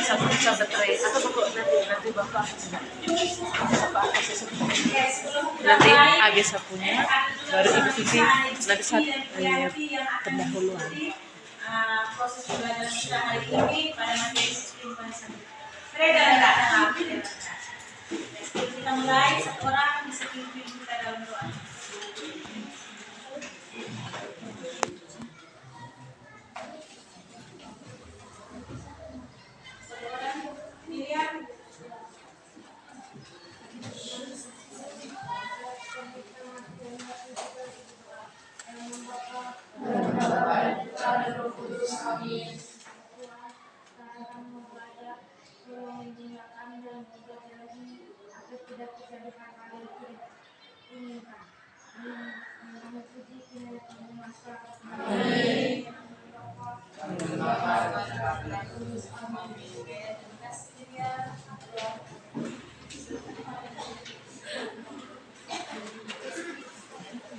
satu bisa baterai atau pokok nanti bapak nanti habis sapunya baru ibu Vivi nanti saat pendahuluan. Proses belajar kita hari ini pada materi peredaran data. Kita mulai, satu orang bisa pimpin kita dalam doa.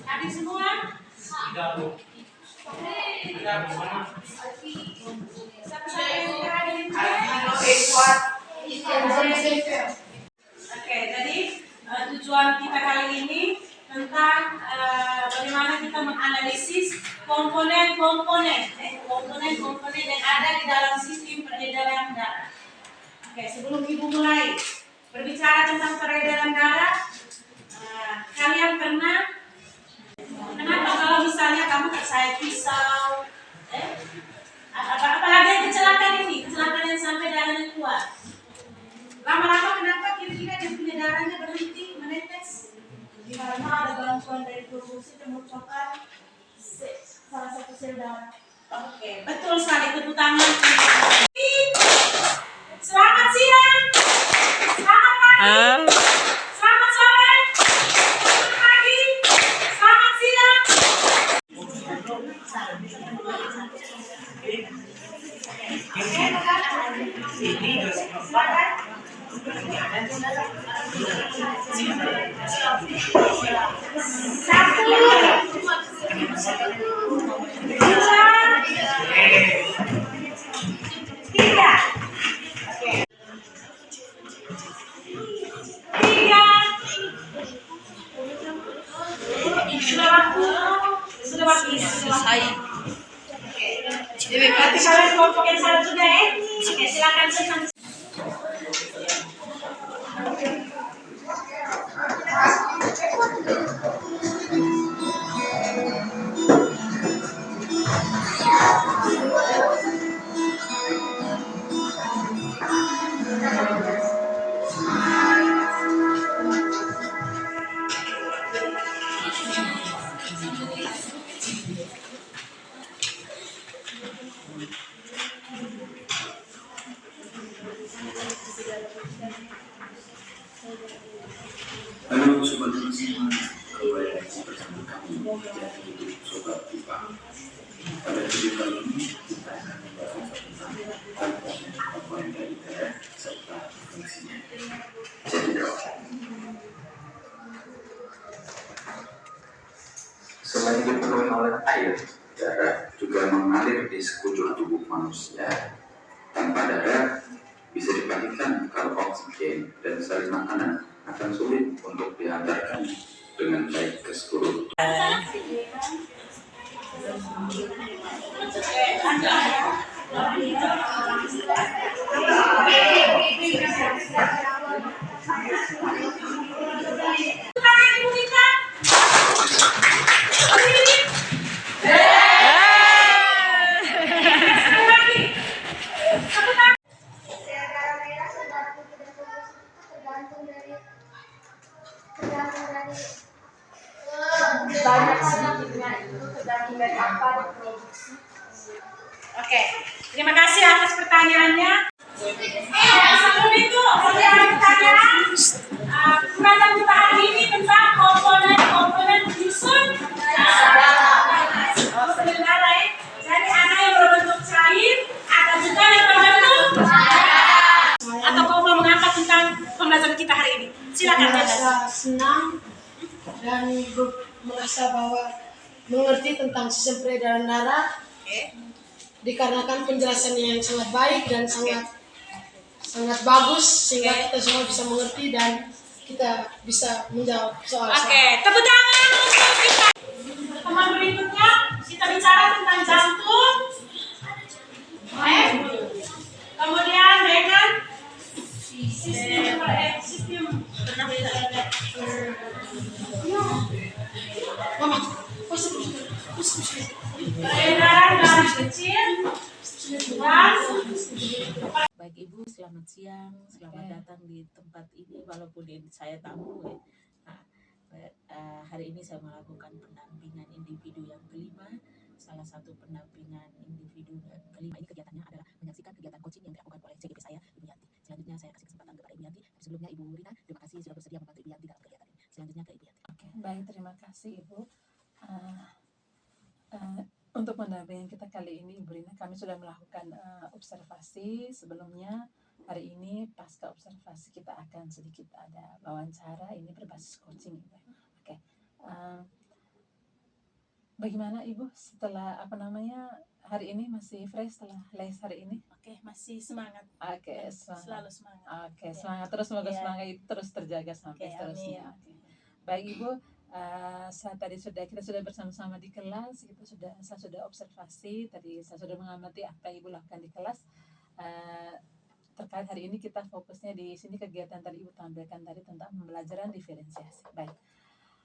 Adik semua? Oke, jadi tujuan kita kali ini tentang bagaimana kita menganalisis komponen-komponen yang ada di dalam sistem peredaran darah. Oke, sebelum ibu mulai berbicara tentang peredaran darah, kalian kenapa kalau misalnya kamu saya pisau, apalagi kecelakaan yang sampai darahnya keluar. Lama-lama kenapa kira-kira dia punya darahnya berhenti menetes? Karena ada gangguan dari produksi kemunculan salah satu sel darah. Oke, betul sekali, tepuk tangan. Selamat siang, selamat pagi, selamat sore, selamat pagi, selamat siang. Sudah waktu selesai. Berarti kalian kelompok yang salah sudah ya? Oke, silakan senang. Halo sobat semua, kembali lagi bersama kami di Sobat Pipa. Pada video kali ini kita akan membahas tentang komponen dari darah serta fungsinya. Jadi selain dipenuhi oleh air, darah juga mengalir di sekujur tubuh manusia. Tanpa darah bisa dipastikan kalau oksigen dan sel makanan akan sulit untuk diantarkan dengan baik ke seluruh tubuh. Banyak sedikitnya itu tergantung dari apa diproduksi. Oke, terima kasih atas pertanyaannya. Sebelum itu, pertanyaan pembahasan kita hari ini tentang komponen penyusun darah. Jadi ada yang berbentuk cair, ada juga yang berbentuk atau kau mau mengapa tentang pembelajaran kita hari ini? Silakan. Merasa senang dan merasa bahwa mengerti tentang sistem peredaran darah, dikarenakan penjelasannya yang sangat baik dan sangat sangat bagus sehingga kita semua bisa mengerti dan kita bisa menjawab soal-soal. Oke, tepuk tangan untuk kita. Teman berikutnya kita bicara tentang jantung. Kemudian dengan sistem Mama, peredaran darah kecil dan Baik Ibu, selamat siang, selamat datang di tempat ini walaupun saya tamu ya. Nah, hari ini saya melakukan pendampingan individu yang kelima. Salah satu pendampingan individu yang kelima ini kegiatannya adalah menyaksikan kegiatan coaching yang dilakukan oleh CGP saya, Ibu Yanti. Selanjutnya saya kasih kesempatan kepada Ibu Yanti. Sebelumnya Ibu Rina, terima kasih sudah bersedia membantu Ibu Yanti dalam kegiatan ini. Selanjutnya ke Ibu Yanti. Oke, baik, terima kasih Ibu. Untuk pendampingan kita kali ini, Ibu Rina, kami sudah melakukan observasi sebelumnya. Hari ini pasca observasi kita akan sedikit ada wawancara, ini berbasis coaching, Ibu. Oke, bagaimana Ibu setelah hari ini masih fresh setelah les hari ini? Oke, masih semangat. Oke, Selalu semangat. Oke, semangat terus, semoga Iya. semangat itu terus terjaga sampai Oke, seterusnya. amin. Oke. Baik Ibu, kita sudah bersama-sama di kelas, saya sudah observasi, tadi saya sudah mengamati apa Ibu lakukan di kelas. Terkait hari ini kita fokusnya di sini kegiatan tadi Ibu tampilkan tadi tentang pembelajaran diferensiasi. Baik,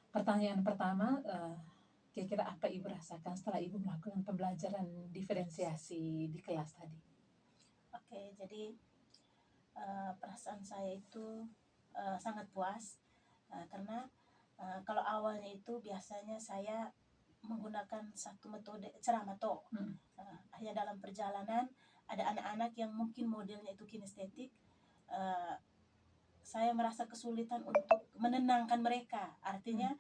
pertanyaan pertama, kira-kira apa Ibu rasakan setelah Ibu melakukan pembelajaran diferensiasi di kelas tadi? Oke, jadi perasaan saya itu sangat puas karena kalau awalnya itu biasanya saya menggunakan satu metode ceramah talk. Hanya dalam perjalanan ada anak-anak yang mungkin modelnya itu kinestetik, saya merasa kesulitan untuk menenangkan mereka. Artinya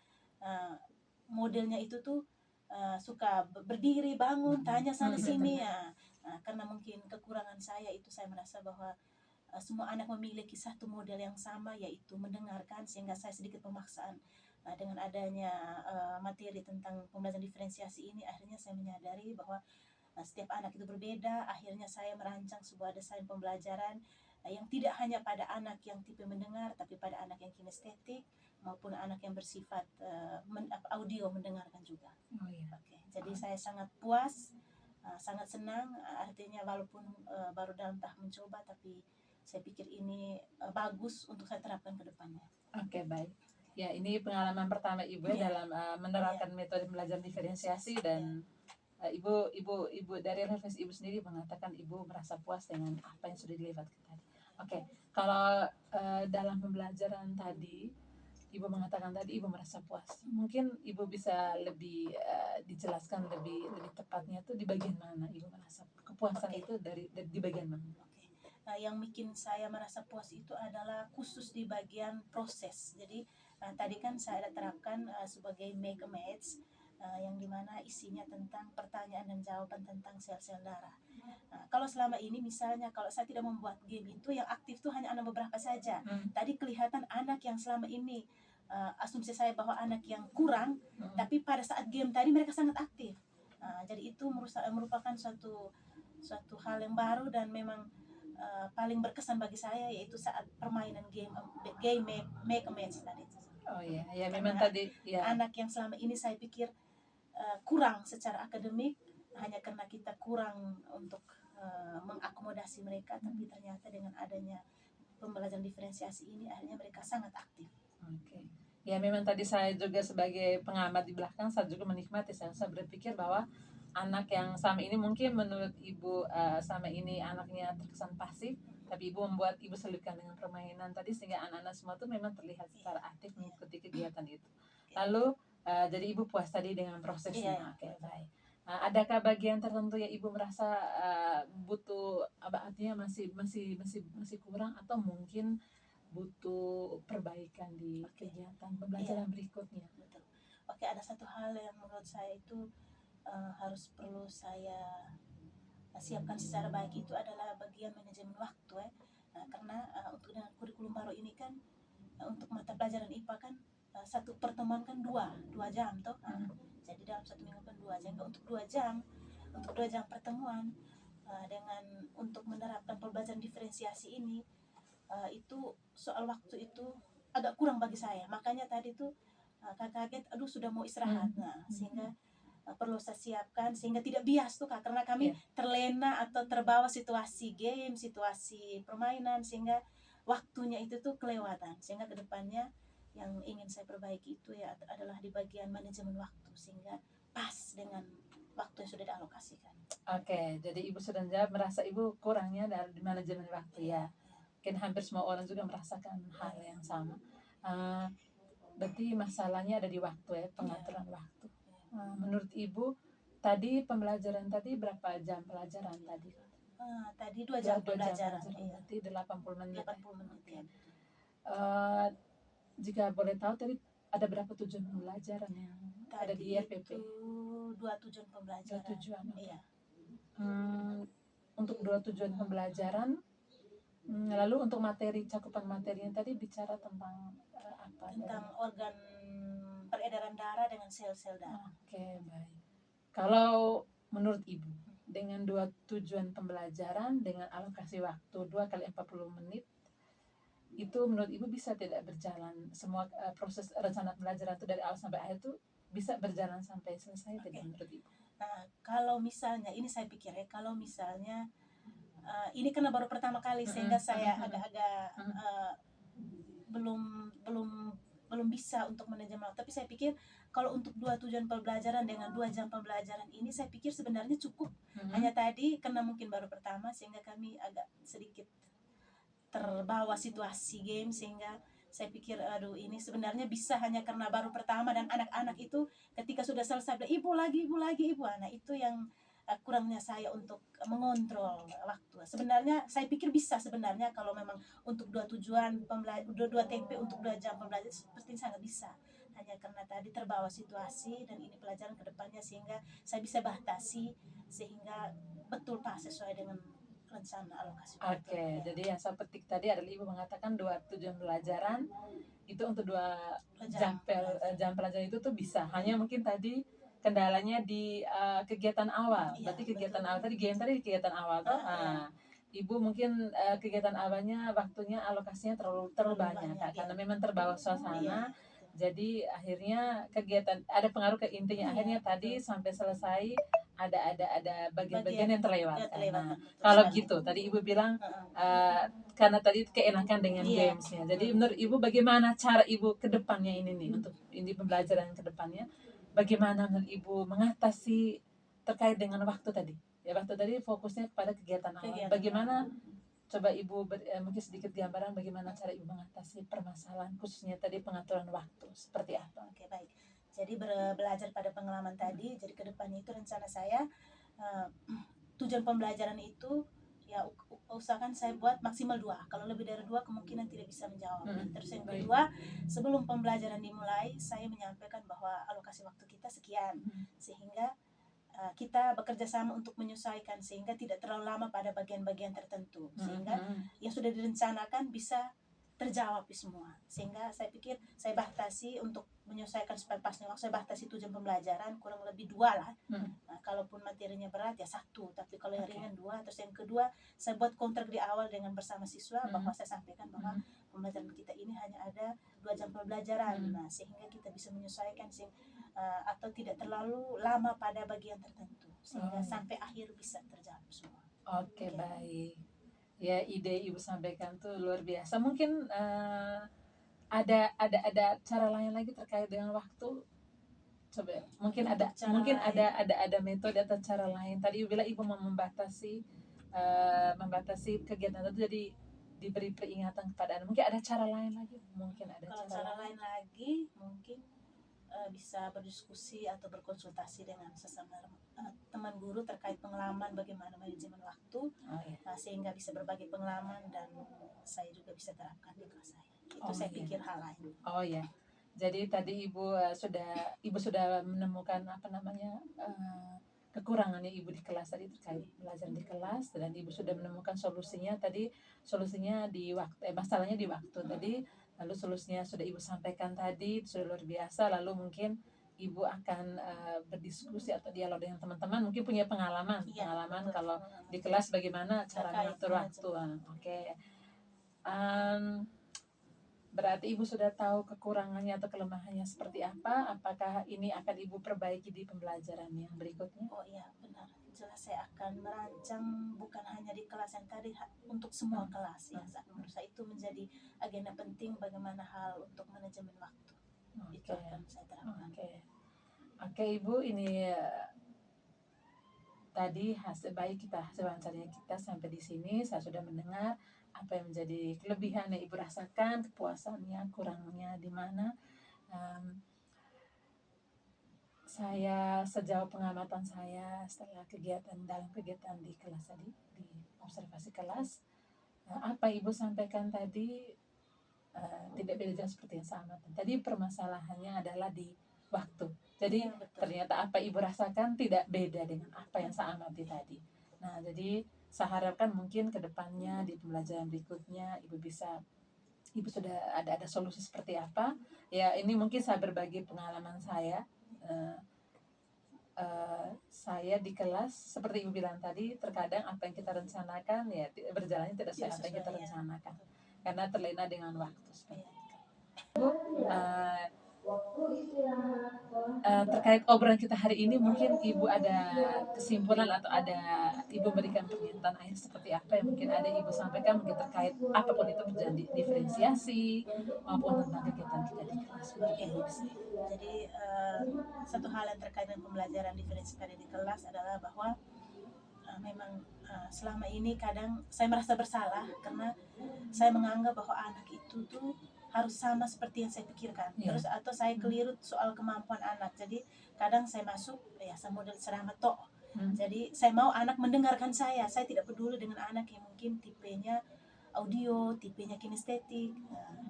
modelnya itu tuh suka berdiri, bangun, tanya sana sini ya. Karena mungkin kekurangan saya itu, saya merasa bahwa semua anak memiliki satu model yang sama, yaitu mendengarkan, sehingga saya sedikit pemaksaan. Dengan adanya materi tentang pembelajaran diferensiasi ini, akhirnya saya menyadari bahwa setiap anak itu berbeda. Akhirnya saya merancang sebuah desain pembelajaran yang tidak hanya pada anak yang tipe mendengar, tapi pada anak yang kinestetik maupun anak yang bersifat audio mendengarkan juga. Oh iya. Oke, jadi saya sangat puas, sangat senang. Artinya walaupun baru dalam tahap mencoba, tapi saya pikir ini bagus untuk saya terapkan ke depannya. Oke, baik. Ya, ini pengalaman pertama Ibu Iya. dalam menerapkan metode pembelajaran diferensiasi dan Ibu dari referensi Ibu sendiri mengatakan Ibu merasa puas dengan apa yang sudah dilewatkan tadi. Oke, kalau dalam pembelajaran tadi Ibu mengatakan tadi Ibu merasa puas. Mungkin Ibu bisa lebih dijelaskan lebih tepatnya itu di bagian mana Ibu merasa kepuasan itu di bagian mana? Yang bikin saya merasa puas itu adalah khusus di bagian proses. Jadi tadi kan saya ada terapkan sebagai make a match, yang dimana isinya tentang pertanyaan dan jawaban tentang sel-sel darah. Kalau selama ini misalnya kalau saya tidak membuat game itu, yang aktif tuh hanya anak beberapa saja. Tadi kelihatan anak yang selama ini asumsi saya bahwa anak yang kurang, tapi pada saat game tadi mereka sangat aktif. Jadi itu merupakan suatu hal yang baru dan memang paling berkesan bagi saya, yaitu saat permainan game make a match tadi. Oh iya, ya memang Karena tadi ya. anak yang selama ini saya pikir kurang secara akademik hanya karena kita kurang untuk mengakomodasi mereka, tapi ternyata dengan adanya pembelajaran diferensiasi ini akhirnya mereka sangat aktif. Oke. Ya memang tadi saya juga sebagai pengamat di belakang saya juga menikmati, saya berpikir bahwa anak yang sama ini mungkin menurut Ibu sama ini anaknya terkesan pasif, tapi Ibu membuat Ibu selipkan dengan permainan tadi sehingga anak-anak semua itu memang terlihat secara aktif mengikuti kegiatan itu. Lalu jadi Ibu puas tadi dengan prosesnya. Iya. Oke, baik. Adakah bagian tertentu yang Ibu merasa butuh artinya masih kurang atau mungkin butuh perbaikan di kegiatan pembelajaran berikutnya? Betul. Oke, ada satu hal yang menurut saya itu perlu saya siapkan secara baik, itu adalah bagian manajemen waktu karena untuk dengan kurikulum baru ini kan untuk mata pelajaran IPA kan satu pertemuan kan 2 jam toh. Jadi dalam satu minggu kan 2 jam. Untuk 2 jam pertemuan dengan untuk menerapkan pembelajaran diferensiasi ini itu soal waktu itu agak kurang bagi saya. Makanya tadi tuh Kak kaget, aduh sudah mau istirahat. Nah, sehingga perlu saya siapkan sehingga tidak bias tuh Kak, karena kami Iya. terlena atau terbawa situasi game, situasi permainan, sehingga waktunya itu tuh kelewatan. Sehingga kedepannya yang ingin saya perbaiki itu ya adalah di bagian manajemen waktu, sehingga pas dengan waktu yang sudah dialokasikan. Oke, jadi Ibu sudah menjawab, merasa Ibu kurangnya dari manajemen waktu ya. Mungkin hampir semua orang juga merasakan hal yang sama. Berarti masalahnya ada di waktu ya, pengaturan waktu. Menurut Ibu, tadi pembelajaran tadi berapa jam pelajaran tadi? Tadi 2 jam 2 jam pelajaran, pelajaran, iya. berarti 80 menit. 80 menit ya. Eh, jika boleh tahu tadi ada berapa tujuan pembelajaran yang ada di Tadi IRPP? itu 2 tujuan pembelajaran. 2 tujuan. Iya. Untuk 2 tujuan pembelajaran, lalu untuk materi, cakupan materinya tadi bicara tentang apa? Tentang organ peredaran darah dengan sel-sel darah. Oke, baik. Kalau menurut Ibu, dengan 2 tujuan pembelajaran dengan alokasi waktu 2 kali 40 menit, itu menurut Ibu bisa tidak berjalan semua proses rencana pembelajaran itu dari awal sampai akhir itu bisa berjalan sampai selesai tidak menurut Ibu? Nah, kalau misalnya ini saya pikir ya, kalau misalnya ini karena baru pertama kali sehingga saya agak-agak belum bisa untuk manajemen waktu. Tapi saya pikir kalau untuk 2 tujuan pembelajaran dengan 2 jam pembelajaran ini saya pikir sebenarnya cukup. Hanya tadi karena mungkin baru pertama sehingga kami agak sedikit terbawa situasi game, sehingga saya pikir aduh ini sebenarnya bisa hanya karena baru pertama, dan anak-anak itu ketika sudah selesai bilang ibu lagi ibu. Nah itu yang kurangnya saya untuk mengontrol waktu. Sebenarnya saya pikir bisa sebenarnya kalau memang untuk 2 tujuan dua TP untuk 2 jam pembelajaran seperti sangat bisa. Hanya karena tadi terbawa situasi dan ini pelajaran kedepannya sehingga saya bisa batasi sehingga betul Pak sesuai dengan rencana alokasi waktu. Oke, Ya. jadi yang saya petik tadi adalah Ibu mengatakan 2 tujuan pelajaran itu untuk 2 jam pelajaran itu tuh bisa. Hanya mungkin tadi kendalanya di kegiatan awal. Iya, Berarti kegiatan betul. awal tadi game tadi kegiatan awal tuh. Ibu mungkin kegiatan awalnya waktunya alokasinya terlalu banyak Kak, karena memang terbawa suasana. Iya. Jadi akhirnya kegiatan ada pengaruh ke intinya. Akhirnya tadi sampai selesai ada bagian-bagian yang terlewatkan. Nah, kalau gitu tadi Ibu bilang karena tadi keenakan dengan gamesnya. Jadi menurut Ibu bagaimana cara Ibu ke depannya ini nih untuk ini pembelajaran ke depannya? Bagaimana menurut Ibu mengatasi terkait dengan waktu tadi? Ya waktu tadi fokusnya kepada kegiatan awal. Bagaimana coba Ibu mungkin sedikit gambaran bagaimana cara Ibu mengatasi permasalahan khususnya tadi pengaturan waktu seperti apa? Oke, baik. Jadi belajar pada pengalaman tadi, jadi ke depannya itu rencana saya tujuan pembelajaran itu ya usahakan saya buat maksimal 2. Kalau lebih dari 2 kemungkinan tidak bisa menjawab. Terus yang kedua, sebelum pembelajaran dimulai saya menyampaikan bahwa alokasi waktu kita sekian, sehingga kita bekerja sama untuk menyesuaikan sehingga tidak terlalu lama pada bagian-bagian tertentu, sehingga yang sudah direncanakan bisa terjawab semua. Sehingga saya pikir saya batasi untuk menyesuaikan supaya pasnya waktu, saya batasi tujuan pembelajaran kurang lebih 2 lah. Nah, kalaupun materinya berat ya 1, tapi kalau yang ringan 2. Terus yang kedua, saya buat kontrak di awal dengan bersama siswa bahwa saya sampaikan bahwa pembelajaran kita ini hanya ada 2 jam pembelajaran. Nah, sehingga kita bisa menyesuaikan atau tidak terlalu lama pada bagian tertentu sehingga sampai akhir bisa terjawab semua. Oke, baik. Ya, ide Ibu sampaikan tuh luar biasa. Mungkin ada cara lain lagi terkait dengan waktu. Coba mungkin ada metode atau cara lain. Tadi Ibu bilang Ibu mau membatasi kegiatan itu, jadi diberi peringatan kepada Anda. Mungkin ada cara lain lagi. Kalau cara lain lagi mungkin bisa berdiskusi atau berkonsultasi dengan sesama teman guru terkait pengalaman bagaimana manajemen waktu, sehingga bisa berbagi pengalaman dan saya juga bisa terapkan di kelas saya. Itu saya pikir hal lain. Oh ya. Jadi tadi Ibu sudah menemukan kekurangannya Ibu di kelas tadi terkait belajar di kelas, dan Ibu sudah menemukan solusinya di waktu, masalahnya di waktu tadi. Lalu solusinya sudah Ibu sampaikan tadi, sudah luar biasa. Lalu mungkin Ibu akan berdiskusi atau dialog dengan teman-teman, mungkin punya pengalaman betul. Kalau di kelas bagaimana cara mengatur waktu. Oke. Berarti Ibu sudah tahu kekurangannya atau kelemahannya seperti apa? Apakah ini akan Ibu perbaiki di pembelajaran yang berikutnya? Oh iya, benar. Jelas saya akan merancang bukan hanya di kelas yang tadi, untuk semua kelas ya. Menurut saya itu menjadi agenda penting bagaimana hal untuk manajemen waktu. Itu Oke. akan saya terapkan. Oke, Ibu, ini tadi hasil wawancaranya kita sampai di sini. Saya sudah mendengar apa yang menjadi kelebihan yang Ibu rasakan, kepuasannya, kurangnya di mana. Saya sejauh pengamatan saya setelah dalam kegiatan di kelas tadi, di observasi kelas, apa Ibu sampaikan tadi tidak beda jauh seperti yang saya amati. Tadi permasalahannya adalah di waktu. Jadi Ya, betul. ternyata apa Ibu rasakan tidak beda dengan apa yang saya amati tadi. Nah, jadi saya harapkan mungkin ke depannya di pembelajaran berikutnya Ibu sudah ada solusi seperti apa. Ya, ini mungkin saya berbagi pengalaman saya. Saya di kelas seperti Ibu bilang tadi, terkadang apa yang kita rencanakan ya berjalannya tidak sesuai apa yang kita rencanakan karena terlena dengan waktu seperti itu. Terkait obrolan kita hari ini, mungkin Ibu ada kesimpulan atau ada Ibu berikan pernyataan akhir seperti apa yang mungkin ada Ibu sampaikan mungkin terkait apapun itu berjalan diferensiasi maupun tentang kegiatan kita di kelas. Mungkin Ibu bisa. Jadi satu hal yang terkait dengan pembelajaran diferensiasi di kelas adalah bahwa memang selama ini kadang saya merasa bersalah karena saya menganggap bahwa anak itu tuh harus sama seperti yang saya pikirkan. Terus atau saya keliru soal kemampuan anak. Jadi kadang saya masuk ya saya model ceramah tok. Jadi saya mau anak mendengarkan saya. Saya tidak peduli dengan anak yang mungkin tipenya audio, tipenya kinestetik.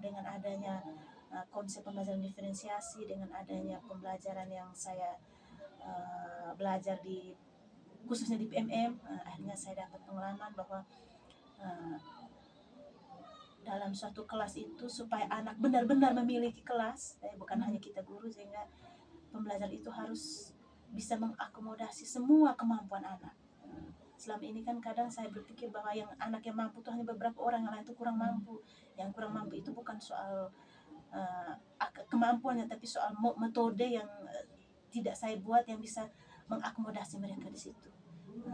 Dengan adanya konsep pembelajaran diferensiasi, dengan adanya pembelajaran yang saya belajar khususnya di PMM, akhirnya saya dapat pengalaman bahwa dalam suatu kelas itu supaya anak benar-benar memiliki kelas, bukan hanya kita guru, sehingga pembelajaran itu harus bisa mengakomodasi semua kemampuan anak. Selama ini kan kadang saya berpikir bahwa anak yang mampu itu hanya beberapa orang, yang lain itu kurang mampu. Yang kurang mampu itu bukan soal kemampuannya, tapi soal metode yang tidak saya buat yang bisa mengakomodasi mereka di situ.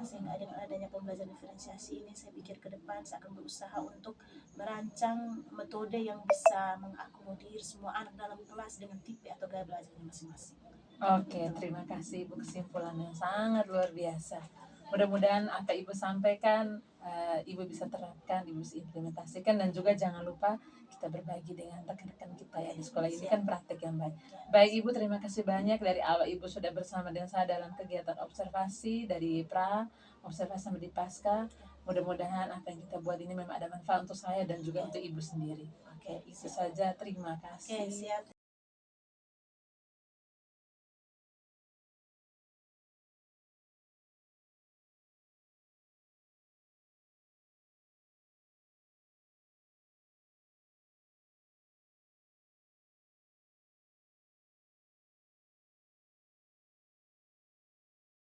Sehingga dengan adanya pembelajaran diferensiasi ini, saya pikir ke depan saya akan berusaha untuk merancang metode yang bisa mengakomodir semua anak dalam kelas dengan tipe atau gaya belajarnya masing-masing. Oke, terima kasih Ibu, kesimpulan yang sangat luar biasa. Mudah-mudahan apa Ibu sampaikan Ibu bisa terapkan, Ibu bisa implementasikan, dan juga jangan lupa kita berbagi dengan rekan-rekan kita ya di sekolah ini, kan praktek yang baik. Baik Ibu, terima kasih banyak dari awal Ibu sudah bersama dengan saya dalam kegiatan observasi dari observasi sampai di pasca. Mudah-mudahan apa yang kita buat ini memang ada manfaat untuk saya dan juga untuk Ibu sendiri. Oke, itu saja. Terima kasih. Siap.